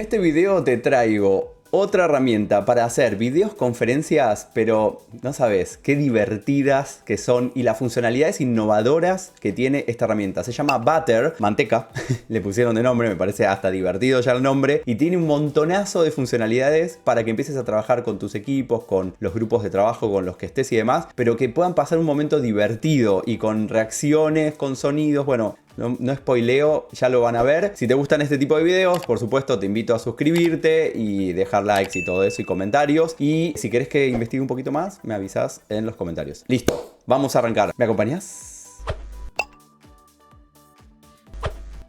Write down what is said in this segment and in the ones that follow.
este video te traigo otra herramienta para hacer videoconferencias, pero no sabes qué divertidas que son y las funcionalidades innovadoras que tiene esta herramienta. Se llama Butter, manteca, le pusieron de nombre, me parece hasta divertido ya el nombre, y tiene un montonazo de funcionalidades para que empieces a trabajar con tus equipos, con los grupos de trabajo con los que estés y demás, pero que puedan pasar un momento divertido y con reacciones, con sonidos, bueno. No spoileo, ya lo van a ver. Si te gustan este tipo de videos, por supuesto te invito a suscribirte y dejar likes y todo eso y comentarios. Y si querés que investigue un poquito más, me avisas en los comentarios. Listo, vamos a arrancar. ¿Me acompañás?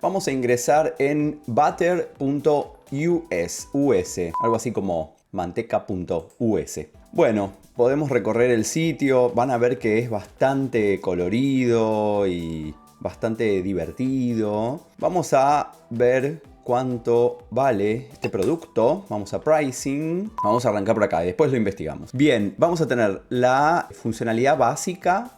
Vamos a ingresar en butter.us, algo así como manteca.us. Bueno, podemos recorrer el sitio, van a ver que es bastante colorido y bastante divertido. Vamos a ver cuánto vale este producto. Vamos a pricing. Vamos a arrancar por acá y después lo investigamos. Bien, vamos a tener la funcionalidad básica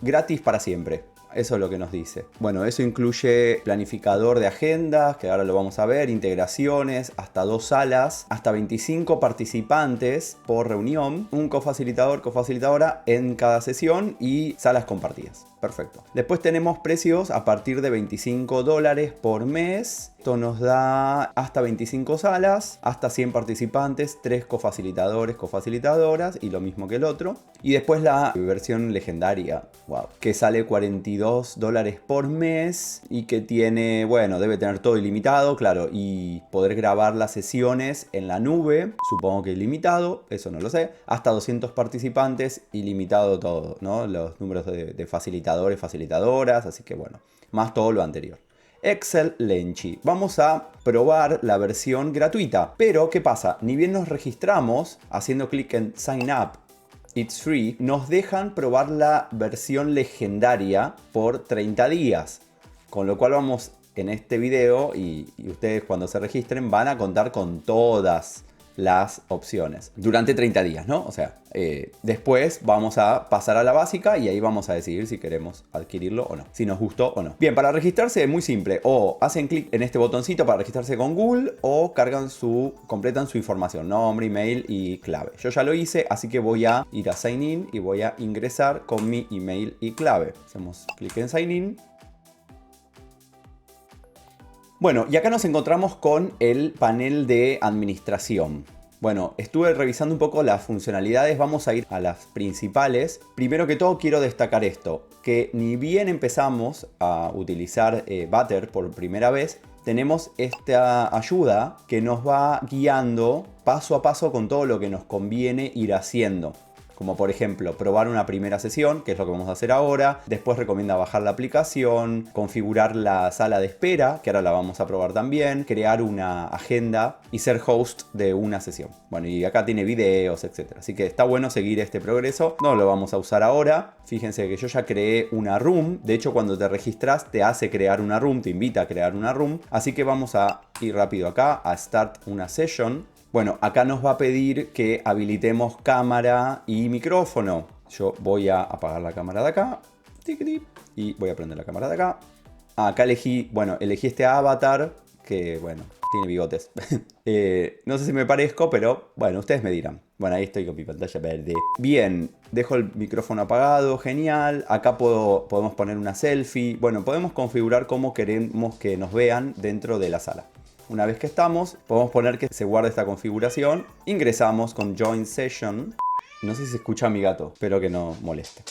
gratis para siempre. Eso es lo que nos dice. Bueno, eso incluye planificador de agendas, que ahora lo vamos a ver, integraciones, hasta 2 salas, hasta 25 participantes por reunión, un cofacilitador, cofacilitadora en cada sesión y salas compartidas. Perfecto. Después tenemos precios a partir de $25 por mes. Esto nos da hasta 25 salas, hasta 100 participantes, 3 cofacilitadores, cofacilitadoras y lo mismo que el otro. Y después la versión legendaria, wow, que sale $42 por mes y que tiene, bueno, debe tener todo ilimitado, claro, y poder grabar las sesiones en la nube, supongo que ilimitado, eso no lo sé, hasta 200 participantes, ilimitado todo, ¿no? Los números de facilitadores, facilitadoras, así que bueno, más todo lo anterior. Excelente. Vamos a probar la versión gratuita. Pero, ¿qué pasa? Ni bien nos registramos haciendo clic en Sign Up, It's Free, nos dejan probar la versión legendaria por 30 días. Con lo cual vamos en este video y ustedes cuando se registren van a contar con todas las opciones durante 30 días, ¿no? O sea, después vamos a pasar a la básica y ahí vamos a decidir si queremos adquirirlo o no, si nos gustó o no. Bien, para registrarse es muy simple, o hacen clic en este botoncito para registrarse con Google o completan su información, nombre, email y clave. Yo ya lo hice, así que voy a ir a Sign In y voy a ingresar con mi email y clave. Hacemos clic en Sign In. Bueno, y acá nos encontramos con el panel de administración. Bueno, estuve revisando un poco las funcionalidades, vamos a ir a las principales. Primero que todo quiero destacar esto, que ni bien empezamos a utilizar Butter por primera vez, tenemos esta ayuda que nos va guiando paso a paso con todo lo que nos conviene ir haciendo. Como por ejemplo, probar una primera sesión, que es lo que vamos a hacer ahora. Después recomienda bajar la aplicación, configurar la sala de espera, que ahora la vamos a probar también, crear una agenda y ser host de una sesión. Bueno, y acá tiene videos, etc. Así que está bueno seguir este progreso. No lo vamos a usar ahora. Fíjense que yo ya creé una room. De hecho, cuando te registras, te hace crear una room, te invita a crear una room. Así que vamos a ir rápido acá a Start una Session. Bueno, acá nos va a pedir que habilitemos cámara y micrófono. Yo voy a apagar la cámara de acá. Y voy a prender la cámara de acá. Acá elegí este avatar que, bueno, tiene bigotes. No sé si me parezco, pero, bueno, ustedes me dirán. Bueno, ahí estoy con mi pantalla verde. Bien, dejo el micrófono apagado, genial. Acá podemos poner una selfie. Bueno, podemos configurar cómo queremos que nos vean dentro de la sala. Una vez que estamos, podemos poner que se guarde esta configuración. Ingresamos con Join Session. No sé si se escucha a mi gato, espero que no moleste.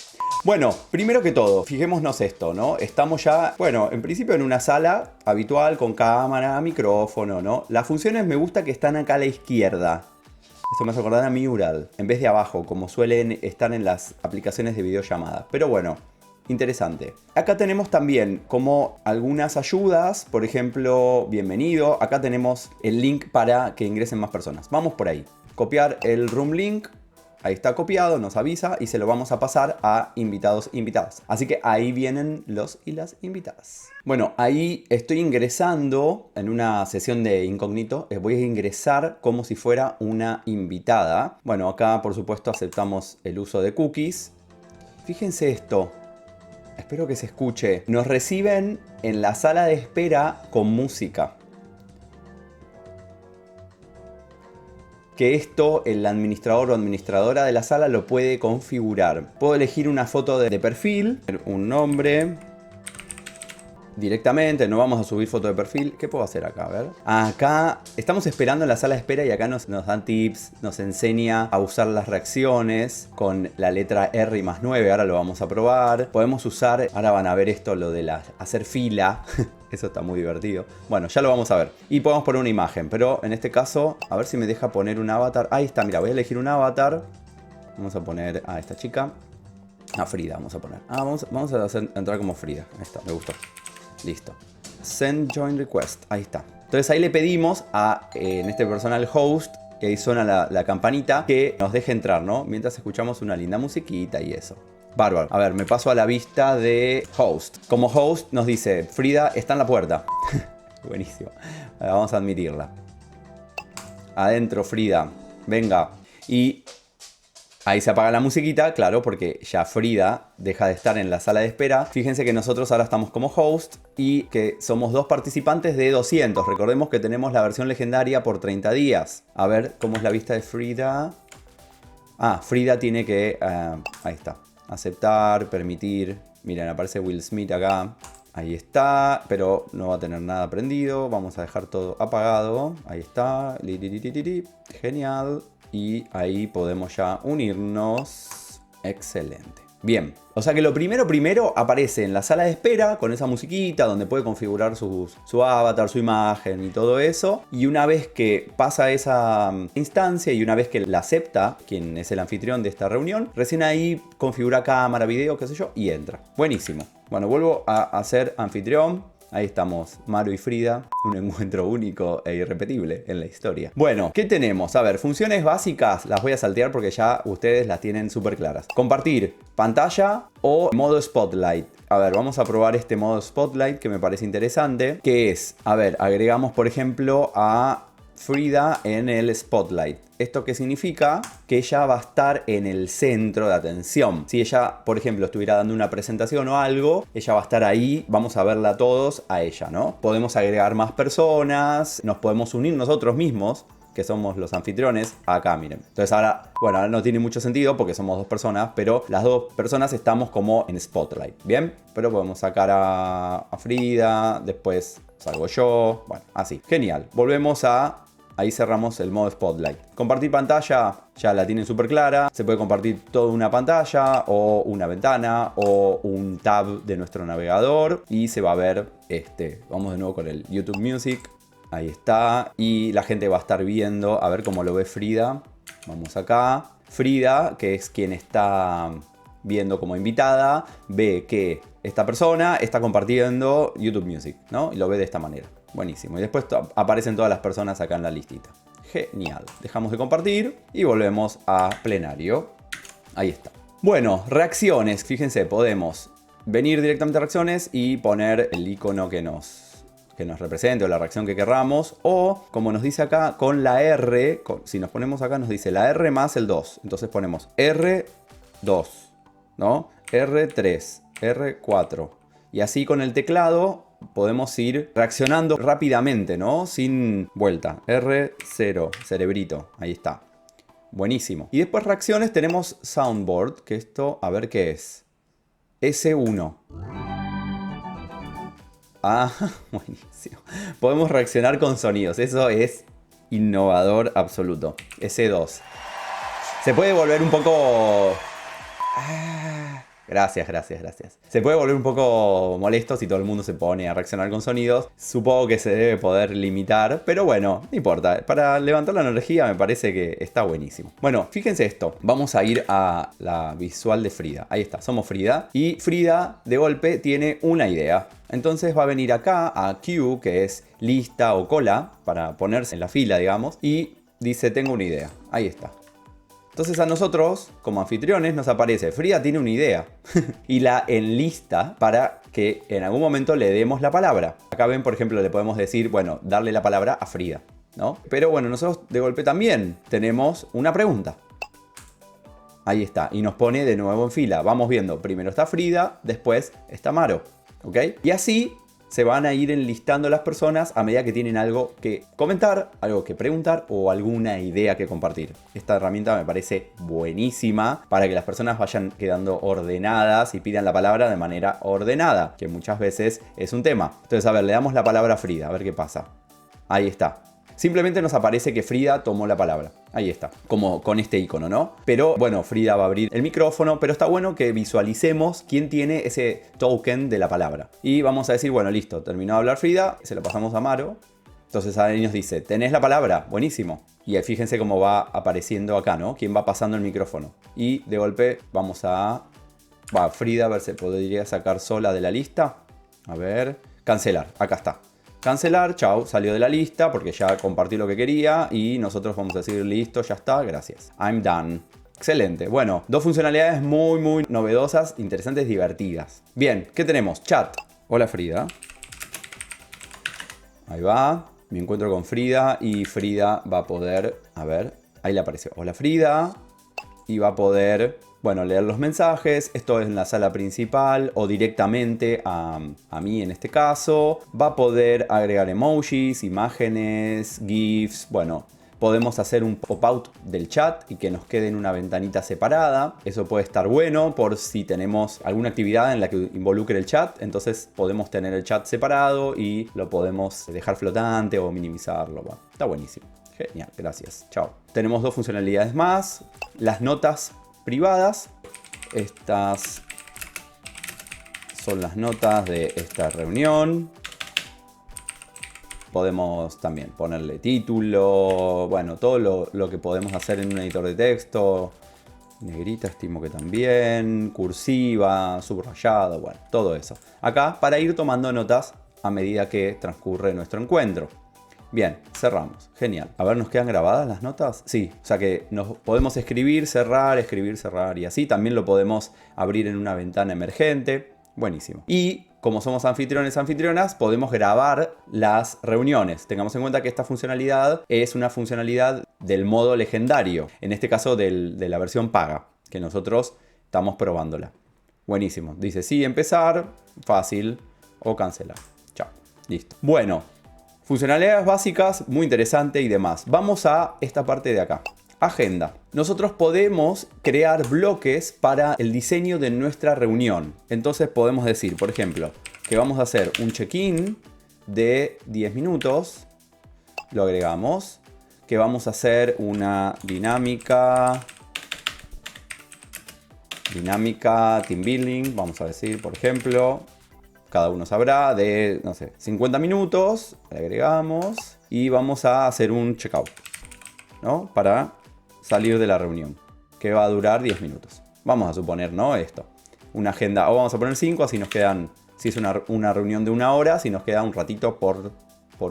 Bueno, primero que todo, fijémonos esto, ¿no? Estamos ya, bueno, en principio en una sala habitual con cámara, micrófono, ¿no? Las funciones me gusta que están acá a la izquierda. Esto me hace acordar a Mural, en vez de abajo, como suelen estar en las aplicaciones de videollamada. Pero bueno, interesante. Acá tenemos también como algunas ayudas, por ejemplo, bienvenido. Acá tenemos el link para que ingresen más personas. Vamos por ahí. Copiar el room link. Ahí está copiado, nos avisa y se lo vamos a pasar a invitados e invitadas. Así que ahí vienen los y las invitadas. Bueno, ahí estoy ingresando en una sesión de incógnito. Voy a ingresar como si fuera una invitada. Bueno, acá por supuesto aceptamos el uso de cookies. Fíjense esto. Espero que se escuche. Nos reciben en la sala de espera con música. que esto el administrador o administradora de la sala lo puede configurar. Puedo elegir una foto de perfil, un nombre. Directamente, no vamos a subir foto de perfil. ¿Qué puedo hacer acá? A ver. Acá estamos esperando en la sala de espera y acá nos dan tips, nos enseña a usar las reacciones con la letra R y +9. Ahora lo vamos a probar. Podemos usar, ahora van a ver esto, lo de hacer fila. Eso está muy divertido. Bueno, ya lo vamos a ver. Y podemos poner una imagen, pero en este caso, a ver si me deja poner un avatar. Ahí está, mira, voy a elegir un avatar. Vamos a poner a esta chica. A Frida vamos a poner. Vamos a entrar como Frida. Ahí está, me gustó. Listo. Send join request. Ahí está. Entonces ahí le pedimos en este personal host, que ahí suena la campanita, que nos deje entrar, ¿no? Mientras escuchamos una linda musiquita y eso. Bárbaro. A ver, me paso a la vista de host. Como host nos dice, Frida está en la puerta. Buenísimo. Vamos a admitirla. Adentro, Frida. Venga. Y ahí se apaga la musiquita, claro, porque ya Frida deja de estar en la sala de espera. Fíjense que nosotros ahora estamos como host y que somos 2 participantes de 200. Recordemos que tenemos la versión legendaria por 30 días. A ver, ¿cómo es la vista de Frida? Frida tiene que... ahí está. Aceptar, permitir. Miren, aparece Will Smith acá. Ahí está, pero no va a tener nada prendido. Vamos a dejar todo apagado. Ahí está. Genial. Y ahí podemos ya unirnos. Excelente. Bien. O sea que lo primero aparece en la sala de espera con esa musiquita donde puede configurar su avatar, su imagen y todo eso. Y una vez que pasa esa instancia y una vez que la acepta quien es el anfitrión de esta reunión, recién ahí configura cámara, video, qué sé yo, y entra. Buenísimo. Bueno, vuelvo a ser anfitrión. Ahí estamos, Maru y Frida, un encuentro único e irrepetible en la historia. Bueno, ¿qué tenemos? A ver, funciones básicas las voy a saltear porque ya ustedes las tienen súper claras. Compartir pantalla o modo Spotlight. A ver, vamos a probar este modo Spotlight que me parece interesante. Que es, a ver, agregamos por ejemplo a Frida en el Spotlight. ¿Esto qué significa? Que ella va a estar en el centro de atención. Si ella, por ejemplo, estuviera dando una presentación o algo, ella va a estar ahí, vamos a verla todos a ella, ¿no? Podemos agregar más personas, nos podemos unir nosotros mismos, que somos los anfitriones, acá, miren. Entonces ahora, bueno, ahora no tiene mucho sentido porque somos 2 personas, pero las 2 personas estamos como en Spotlight, ¿bien? Pero podemos sacar a Frida, después salgo yo, bueno, así. Genial. Volvemos a... Ahí cerramos el modo Spotlight. Compartir pantalla, ya la tienen súper clara. Se puede compartir toda una pantalla o una ventana o un tab de nuestro navegador. Y se va a ver vamos de nuevo con el YouTube Music. Ahí está. Y la gente va a estar viendo, a ver cómo lo ve Frida. Vamos acá. Frida, que es quien está viendo como invitada, ve que esta persona está compartiendo YouTube Music, ¿no? Y lo ve de esta manera. Buenísimo. Y después aparecen todas las personas acá en la listita. Genial. Dejamos de compartir y volvemos a plenario. Ahí está. Bueno, reacciones. Fíjense, podemos venir directamente a reacciones y poner el icono que nos represente o la reacción que querramos. O, como nos dice acá, con la R. Si nos ponemos acá nos dice la R más el 2. Entonces ponemos R2, ¿no? R3, R4. Y así con el teclado podemos ir reaccionando rápidamente, ¿no? Sin vuelta. R0, cerebrito. Ahí está. Buenísimo. Y después reacciones tenemos Soundboard, que esto, a ver qué es. S1. Buenísimo. Podemos reaccionar con sonidos. Eso es innovador absoluto. S2. Se puede volver un poco... Gracias. Se puede volver un poco molesto si todo el mundo se pone a reaccionar con sonidos. Supongo que se debe poder limitar, pero bueno, no importa. Para levantar la energía me parece que está buenísimo. Bueno, fíjense esto. Vamos a ir a la visual de Frida. Ahí está, somos Frida. Y Frida, de golpe, tiene una idea. Entonces va a venir acá a Queue, que es lista o cola, para ponerse en la fila, digamos. Y dice, tengo una idea. Ahí está. Entonces a nosotros, como anfitriones, nos aparece Frida tiene una idea y la enlista para que en algún momento le demos la palabra. Acá ven, por ejemplo, le podemos decir, bueno, darle la palabra a Frida, ¿no? Pero bueno, nosotros de golpe también tenemos una pregunta. Ahí está, y nos pone de nuevo en fila. Vamos viendo, primero está Frida, después está Maro, ¿ok? Y así se van a ir enlistando las personas a medida que tienen algo que comentar, algo que preguntar o alguna idea que compartir. Esta herramienta me parece buenísima para que las personas vayan quedando ordenadas y pidan la palabra de manera ordenada, que muchas veces es un tema. Entonces, a ver, le damos la palabra a Frida, a ver qué pasa. Ahí está. Simplemente nos aparece que Frida tomó la palabra. Ahí está, como con este icono, ¿no? Pero bueno, Frida va a abrir el micrófono, pero está bueno que visualicemos quién tiene ese token de la palabra. Y vamos a decir, bueno, listo, terminó de hablar Frida, se lo pasamos a Maro. Entonces ahí nos dice, ¿tenés la palabra? Buenísimo. Y fíjense cómo va apareciendo acá, ¿no? Quién va pasando el micrófono. Y de golpe vamos a... Frida, a ver si podría sacar sola de la lista. A ver, cancelar, acá está. Cancelar, chao, salió de la lista porque ya compartí lo que quería y nosotros vamos a decir listo, ya está, gracias. I'm done. Excelente. Bueno, dos funcionalidades muy novedosas, interesantes, divertidas. Bien, ¿qué tenemos? Chat. Hola Frida. Ahí va. Me encuentro con Frida y Frida va a poder... A ver, ahí le apareció. Hola Frida. Y va a poder... Bueno, leer los mensajes, esto es en la sala principal o directamente a mí en este caso. Va a poder agregar emojis, imágenes, GIFs. Bueno, podemos hacer un pop-out del chat y que nos quede en una ventanita separada. Eso puede estar bueno por si tenemos alguna actividad en la que involucre el chat. Entonces podemos tener el chat separado y lo podemos dejar flotante o minimizarlo. Bueno, está buenísimo. Genial, gracias. Chao. Tenemos dos funcionalidades más. Las notas privadas. Estas son las notas de esta reunión. Podemos también ponerle título, bueno, todo lo que podemos hacer en un editor de texto. Negrita estimo que también, cursiva, subrayado, bueno, todo eso. Acá para ir tomando notas a medida que transcurre nuestro encuentro. Bien, cerramos. Genial. A ver, ¿nos quedan grabadas las notas? Sí, o sea que nos podemos escribir, cerrar y así. También lo podemos abrir en una ventana emergente. Buenísimo. Y como somos anfitriones, anfitrionas, podemos grabar las reuniones. Tengamos en cuenta que esta funcionalidad es una funcionalidad del modo legendario. En este caso de la versión paga, que nosotros estamos probándola. Buenísimo. Dice sí, empezar, fácil o cancelar. Chao. Listo. Bueno. Funcionalidades básicas, muy interesante y demás. Vamos a esta parte de acá. Agenda. Nosotros podemos crear bloques para el diseño de nuestra reunión. Entonces podemos decir, por ejemplo, que vamos a hacer un check-in de 10 minutos. Lo agregamos. Que vamos a hacer una dinámica team building. Vamos a decir, por ejemplo... Cada uno sabrá de, no sé, 50 minutos, le agregamos y vamos a hacer un checkout, ¿no? Para salir de la reunión, que va a durar 10 minutos. Vamos a suponer, ¿no? Esto. Una agenda, o vamos a poner 5, así nos quedan, si es una reunión de 1 hora, si nos queda un ratito por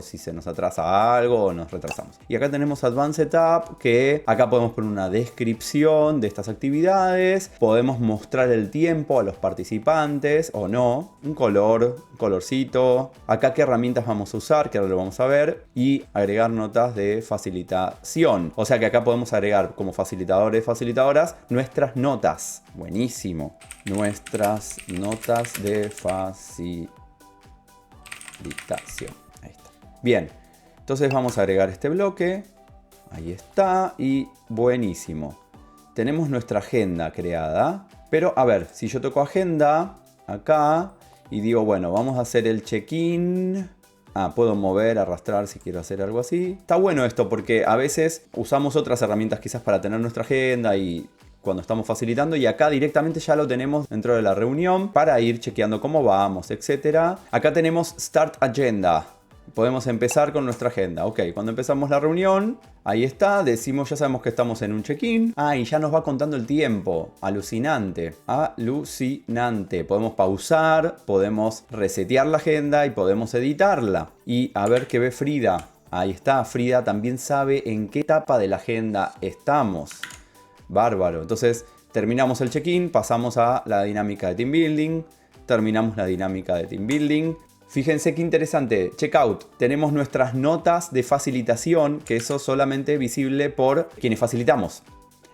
si se nos atrasa algo o nos retrasamos. Y acá tenemos Advanced Tab, que acá podemos poner una descripción de estas actividades. Podemos mostrar el tiempo a los participantes o no. Un color, un colorcito. Acá qué herramientas vamos a usar, que ahora lo vamos a ver. Y agregar notas de facilitación. O sea que acá podemos agregar como facilitadores, facilitadoras, nuestras notas. Buenísimo. Nuestras notas de facilitación. Bien, entonces vamos a agregar este bloque. Ahí está. Y buenísimo. Tenemos nuestra agenda creada. Pero a ver, si yo toco agenda acá y digo, bueno, vamos a hacer el check-in. Puedo mover, arrastrar si quiero hacer algo así. Está bueno esto porque a veces usamos otras herramientas quizás para tener nuestra agenda y cuando estamos facilitando, y acá directamente ya lo tenemos dentro de la reunión para ir chequeando cómo vamos, etc. Acá tenemos Start Agenda. Podemos empezar con nuestra agenda. Ok, cuando empezamos la reunión, ahí está, decimos, ya sabemos que estamos en un check-in. Y ya nos va contando el tiempo. Alucinante. Alucinante. Podemos pausar, podemos resetear la agenda y podemos editarla. Y a ver qué ve Frida. Ahí está, Frida también sabe en qué etapa de la agenda estamos. Bárbaro. Entonces, terminamos el check-in, pasamos a la dinámica de team building. Terminamos la dinámica de team building. Fíjense qué interesante, checkout. Tenemos nuestras notas de facilitación, que eso solamente visible por quienes facilitamos.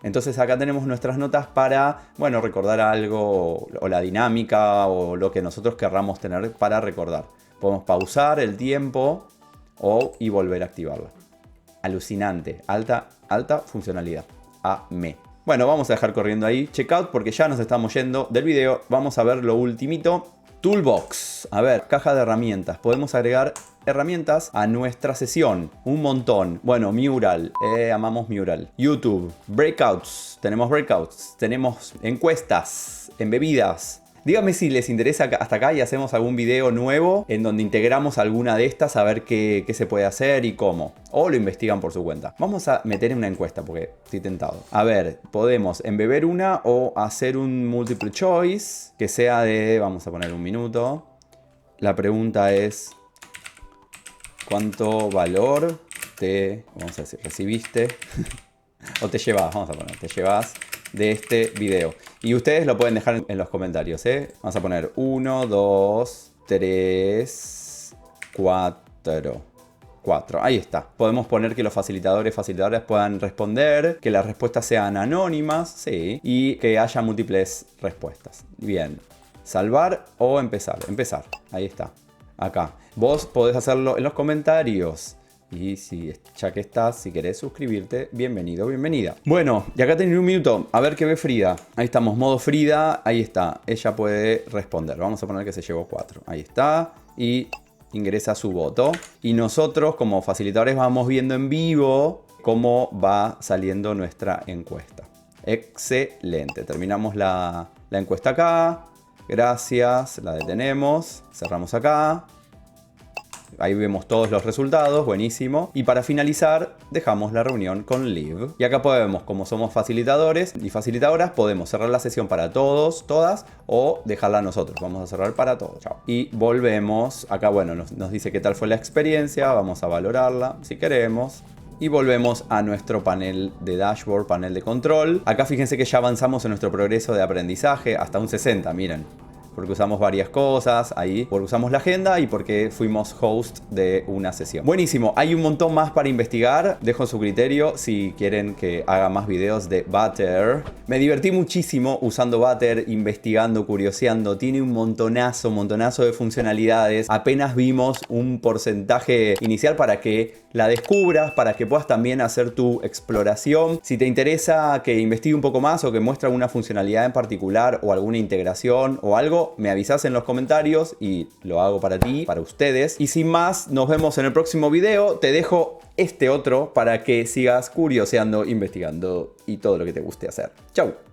Entonces acá tenemos nuestras notas para, bueno, recordar algo o la dinámica o lo que nosotros querramos tener para recordar. Podemos pausar el tiempo y volver a activarla. Alucinante, alta funcionalidad. Amé. Bueno, vamos a dejar corriendo ahí checkout porque ya nos estamos yendo del video. Vamos a ver lo ultimito. Toolbox. A ver, caja de herramientas. Podemos agregar herramientas a nuestra sesión. Un montón. Bueno, Mural. Amamos Mural. YouTube. Breakouts. Tenemos encuestas. Embebidas. Díganme si les interesa hasta acá y hacemos algún video nuevo en donde integramos alguna de estas a ver qué se puede hacer y cómo. O lo investigan por su cuenta. Vamos a meter en una encuesta porque estoy tentado. A ver, podemos embeber una o hacer un multiple choice que sea de, vamos a poner 1 minuto. La pregunta es, ¿cuánto valor vamos a decir, recibiste o te llevas? Vamos a poner, te llevas de este video. Y ustedes lo pueden dejar en los comentarios, ¿eh? Vamos a poner 1, 2, 3, 4. Ahí está. Podemos poner que los facilitadoras puedan responder, que las respuestas sean anónimas, sí, y que haya múltiples respuestas. Bien. Salvar o empezar. Empezar. Ahí está. Acá. Vos podés hacerlo en los comentarios. Y ya que estás, si querés suscribirte, bienvenido, bienvenida. Bueno, y acá tenés 1 minuto. A ver qué ve Frida. Ahí estamos, modo Frida. Ahí está. Ella puede responder. Vamos a poner que se llevó 4. Ahí está. Y ingresa su voto. Y nosotros, como facilitadores, vamos viendo en vivo cómo va saliendo nuestra encuesta. Excelente. Terminamos la encuesta acá. Gracias. La detenemos. Cerramos acá. Ahí vemos todos los resultados, buenísimo. Y para finalizar, dejamos la reunión con Liv. Y acá podemos, como somos facilitadores y facilitadoras, podemos cerrar la sesión para todos, todas, o dejarla nosotros. Vamos a cerrar para todos. Chao. Y volvemos. Acá, bueno, nos dice qué tal fue la experiencia. Vamos a valorarla, si queremos. Y volvemos a nuestro panel de dashboard, panel de control. Acá fíjense que ya avanzamos en nuestro progreso de aprendizaje hasta un 60, miren. Porque usamos varias cosas ahí, porque usamos la agenda y porque fuimos host de una sesión. Buenísimo, hay un montón más para investigar. Dejo en su criterio si quieren que haga más videos de Butter. Me divertí muchísimo usando Butter, investigando, curioseando. Tiene un montonazo de funcionalidades. Apenas vimos un porcentaje inicial para que la descubras, para que puedas también hacer tu exploración. Si te interesa que investigue un poco más o que muestre alguna funcionalidad en particular o alguna integración o algo, me avisas en los comentarios y lo hago para ti, para ustedes. Y sin más, nos vemos en el próximo video. Te dejo este otro para que sigas curioseando, investigando y todo lo que te guste hacer. Chau.